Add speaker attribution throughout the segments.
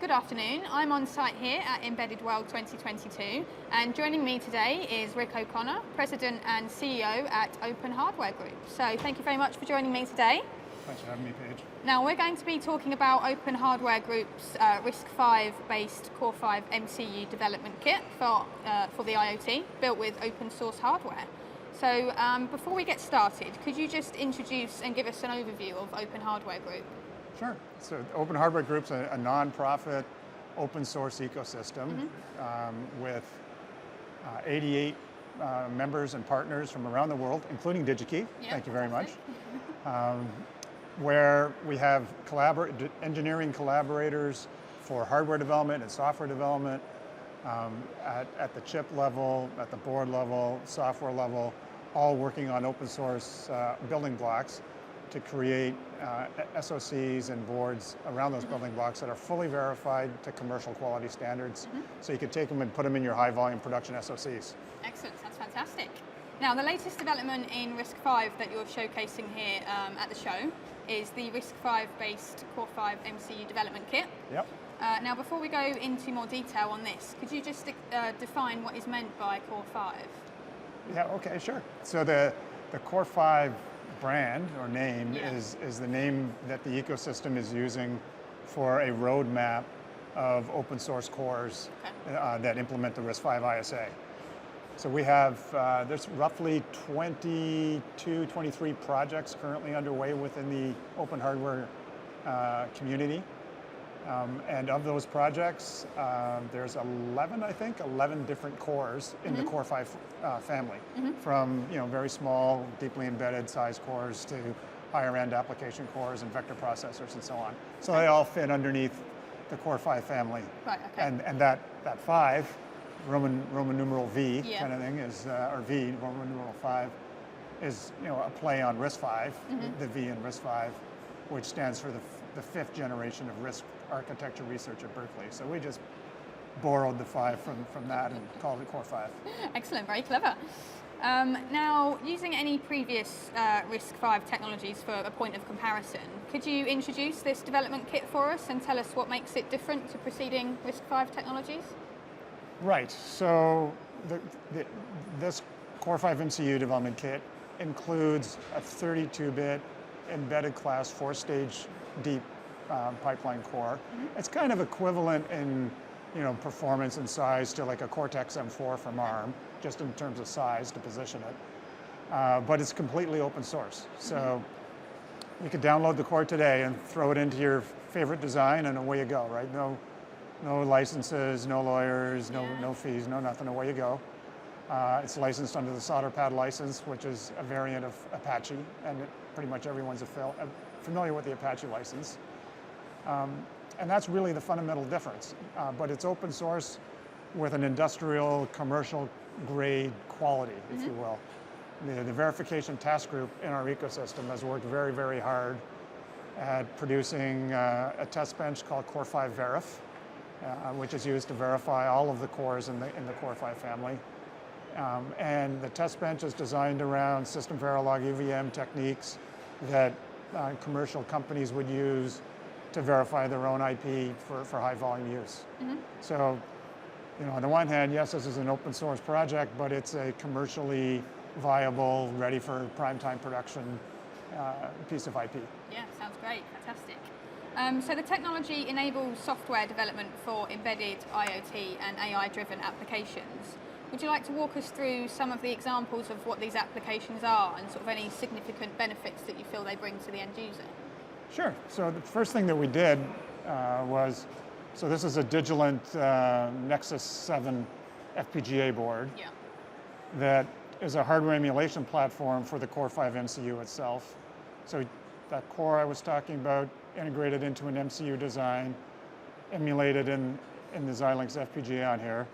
Speaker 1: Good afternoon. I'm on site here at Embedded World 2022, and joining me today is Rick O'Connor, President and CEO at OpenHardware Group. So thank you very much for joining me today.
Speaker 2: Thanks for having me, Paige.
Speaker 1: Now we're going to be talking about OpenHardware Group's RISC-V-based Core5 MCU Development Kit for the IoT, built with open source hardware. So before we get started, could you just introduce and give us an overview of OpenHardware Group?
Speaker 2: Sure. So OpenHardware Group's a non-profit open source ecosystem with 88 members and partners from around the world, including Digikey.
Speaker 1: Yeah,
Speaker 2: thank you very much. Where we have engineering collaborators for hardware development and software development at the chip level, at the board level, software level, all working on open source building blocks to create SoCs and boards around those building blocks that are fully verified to commercial quality standards. So you can take them and put them in your high volume production SoCs.
Speaker 1: Excellent, that's fantastic. Now the latest development in RISC-V that you're showcasing here at the show is the RISC-V-based Core5 MCU Development Kit.
Speaker 2: Yep.
Speaker 1: Now before we go into more detail on this, could you just define what is meant by Core5?
Speaker 2: Yeah, okay, sure. So the Core5 brand or name is the name that the ecosystem is using for a roadmap of open source cores that implement the RISC-V ISA. So we have, there's roughly 22, 23 projects currently underway within the open hardware community. And of those projects, there's 11 different cores in the Core5 family, from very small, deeply embedded size cores to higher end application cores and vector processors and so on. So they all fit underneath the Core5 family.
Speaker 1: Right, okay.
Speaker 2: And that 5, Roman numeral V kind of thing is, or V, Roman numeral 5, is a play on RISC-V, the V in RISC-V, which stands for the 5th generation of RISC architecture research at Berkeley. So we just borrowed the 5 from that and called it Core5.
Speaker 1: Excellent, very clever. Now, using any previous RISC-V technologies for a point of comparison, could you introduce this development kit for us and tell us what makes it different to preceding RISC-V technologies?
Speaker 2: Right, so this Core5 MCU development kit includes a 32-bit embedded class 4-stage deep pipeline core. It's kind of equivalent in performance and size to like a Cortex M4 from ARM, just in terms of size to position it. But it's completely open source. So you could download the core today and throw it into your favorite design and away you go, right? No licenses, no lawyers, no fees, no nothing, away you go. It's licensed under the SolderPad license, which is a variant of Apache, and pretty much everyone's familiar with the Apache license. And that's really the fundamental difference. But it's open source with an industrial, commercial grade quality, if you will. The verification task group in our ecosystem has worked very, very hard at producing a test bench called Core5 Verif, which is used to verify all of the cores in the Core5 family. And the test bench is designed around system Verilog UVM techniques that commercial companies would use to verify their own IP for high volume use. So, on the one hand, yes, this is an open source project, but it's a commercially viable, ready for prime time production piece of IP.
Speaker 1: Yeah, sounds great, fantastic. So the technology enables software development for embedded IoT and AI-driven applications. Would you like to walk us through some of the examples of what these applications are and sort of any significant benefits that you feel they bring to the end user?
Speaker 2: Sure. So the first thing that we did was, so this is a Digilent Nexus 7 FPGA board that is a hardware emulation platform for the Core5 MCU itself. So that core I was talking about integrated into an MCU design, emulated in the Xilinx FPGA on here.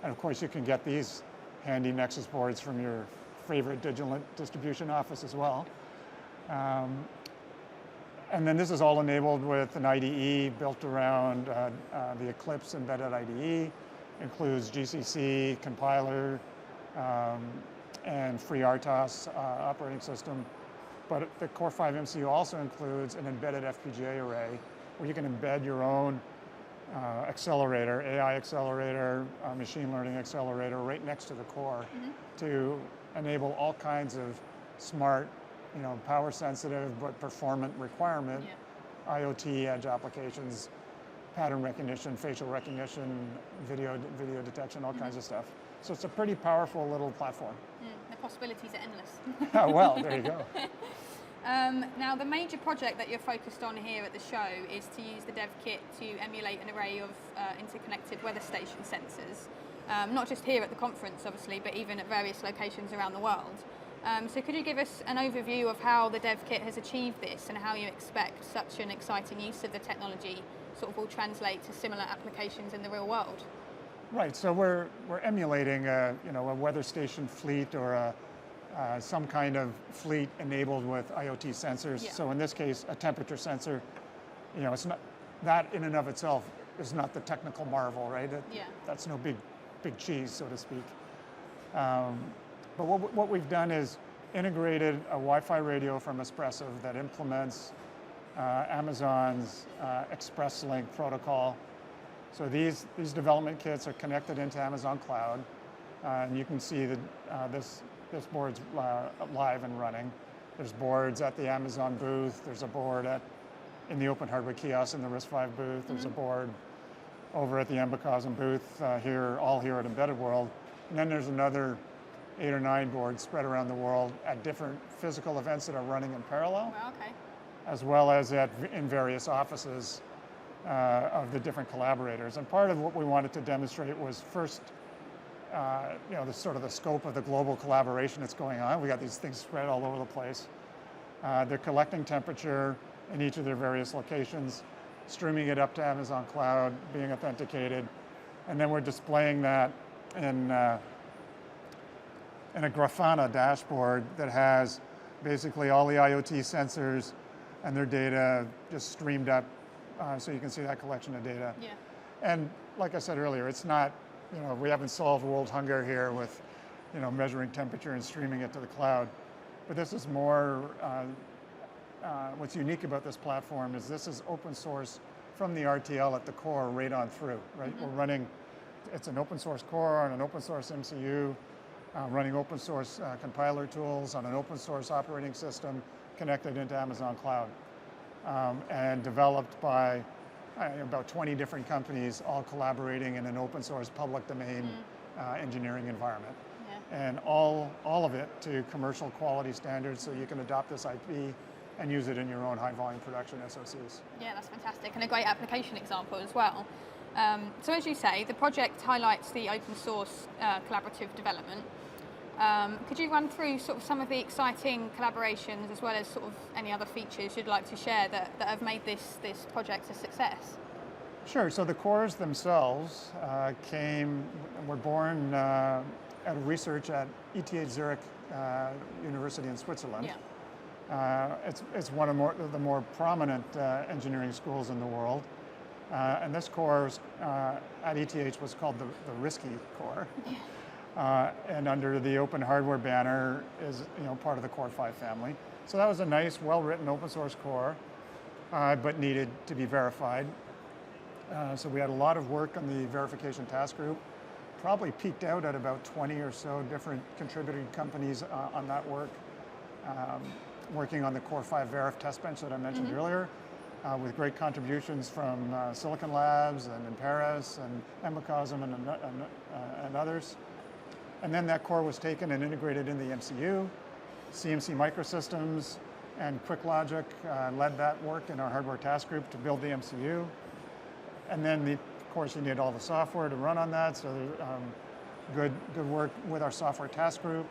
Speaker 2: And of course, you can get these handy Nexus boards from your favorite Digilent distribution office as well. And then this is all enabled with an IDE built around the Eclipse embedded IDE. Includes GCC, compiler, and FreeRTOS operating system. But the Core5 MCU also includes an embedded FPGA array where you can embed your own accelerator, AI accelerator, machine learning accelerator right next to the core to enable all kinds of smart, power sensitive but performant requirement IoT edge applications, pattern recognition, facial recognition, video detection, all kinds of stuff. So it's a pretty powerful little platform.
Speaker 1: The possibilities are endless.
Speaker 2: Oh, well, there you go.
Speaker 1: Now, the major project that you're focused on here at the show is to use the dev kit to emulate an array of interconnected weather station sensors, not just here at the conference, obviously, but even at various locations around the world. So could you give us an overview of how the dev kit has achieved this and how you expect such an exciting use of the technology sort of will translate to similar applications in the real world?
Speaker 2: Right, so we're emulating a weather station fleet or some kind of fleet enabled with IoT sensors.
Speaker 1: Yeah.
Speaker 2: So in this case, a temperature sensor, it's not, that in and of itself is not the technical marvel, right? That's no big cheese, so to speak. But what we've done is integrated a Wi-Fi radio from Espressif that implements Amazon's Express Link protocol. So these development kits are connected into Amazon Cloud, and you can see that this board's live and running. There's boards at the Amazon booth. There's a board in the OpenHardware kiosk in the RISC-V booth. There's a board over at the Embacosm booth all here at Embedded World. And then there's another 8 or 9 boards spread around the world at different physical events that are running in parallel, as well as in various offices of the different collaborators. And part of what we wanted to demonstrate was first, the sort of the scope of the global collaboration that's going on. We got these things spread all over the place. They're collecting temperature in each of their various locations, streaming it up to Amazon Cloud, being authenticated, and then we're displaying that in a Grafana dashboard that has basically all the IoT sensors and their data just streamed up, so you can see that collection of data.
Speaker 1: Yeah.
Speaker 2: And like I said earlier, it's not, we haven't solved world hunger here with, measuring temperature and streaming it to the cloud. But this is more, what's unique about this platform is this is open source from the RTL at the core right on through, right? We're running, it's an open source core on an open source MCU, running open source compiler tools on an open source operating system connected into Amazon Cloud, and developed by about 20 different companies all collaborating in an open source public domain engineering environment. Yeah. And all of it to commercial quality standards so you can adopt this IP and use it in your own high volume production SoCs. Yeah,
Speaker 1: that's fantastic, and a great application example as well. So as you say, the project highlights the open source collaborative development. Could you run through sort of some of the exciting collaborations as well as sort of any other features you'd like to share that have made this project a success?
Speaker 2: Sure, so the cores themselves were born out of research at ETH Zurich University in Switzerland. Yeah. It's one of the more prominent engineering schools in the world. And this core at ETH was called the RISC-V core. Yeah. And under the OpenHardware banner is part of the Core5 family. So that was a nice, well-written open source core, but needed to be verified. So we had a lot of work on the verification task group, probably peaked out at about 20 or so different contributing companies on that work, working on the Core5 Verif test bench that I mentioned earlier, with great contributions from Silicon Labs and Imperis and Embacosm and others. And then that core was taken and integrated in the MCU. CMC Microsystems and QuickLogic led that work in our hardware task group to build the MCU. And then, of course, you need all the software to run on that. So good work with our software task group,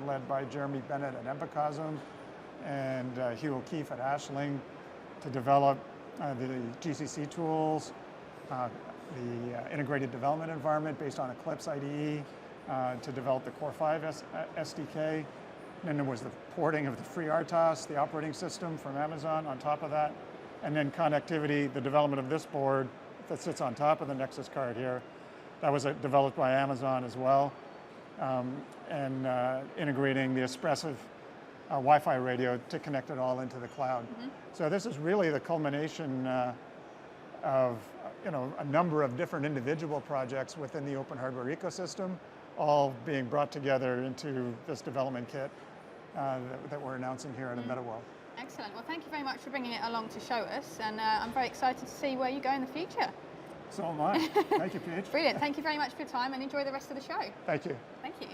Speaker 2: led by Jeremy Bennett at Embacosm and Hugh O'Keefe at Ashling, to develop the GCC tools, the integrated development environment based on Eclipse IDE, to develop the Core5 SDK. And then there was the porting of the FreeRTOS, the operating system from Amazon on top of that. And then connectivity, the development of this board that sits on top of the Nexus card here. That was developed by Amazon as well. And integrating the Espressif Wi-Fi radio to connect it all into the cloud. So this is really the culmination of a number of different individual projects within the open hardware ecosystem, all being brought together into this development kit that we're announcing here at MetaWorld.
Speaker 1: Excellent. Well, thank you very much for bringing it along to show us, and I'm very excited to see where you go in the future.
Speaker 2: So am I. Thank you, Paige.
Speaker 1: Brilliant. Thank you very much for your time, and enjoy the rest of the show.
Speaker 2: Thank you.
Speaker 1: Thank you.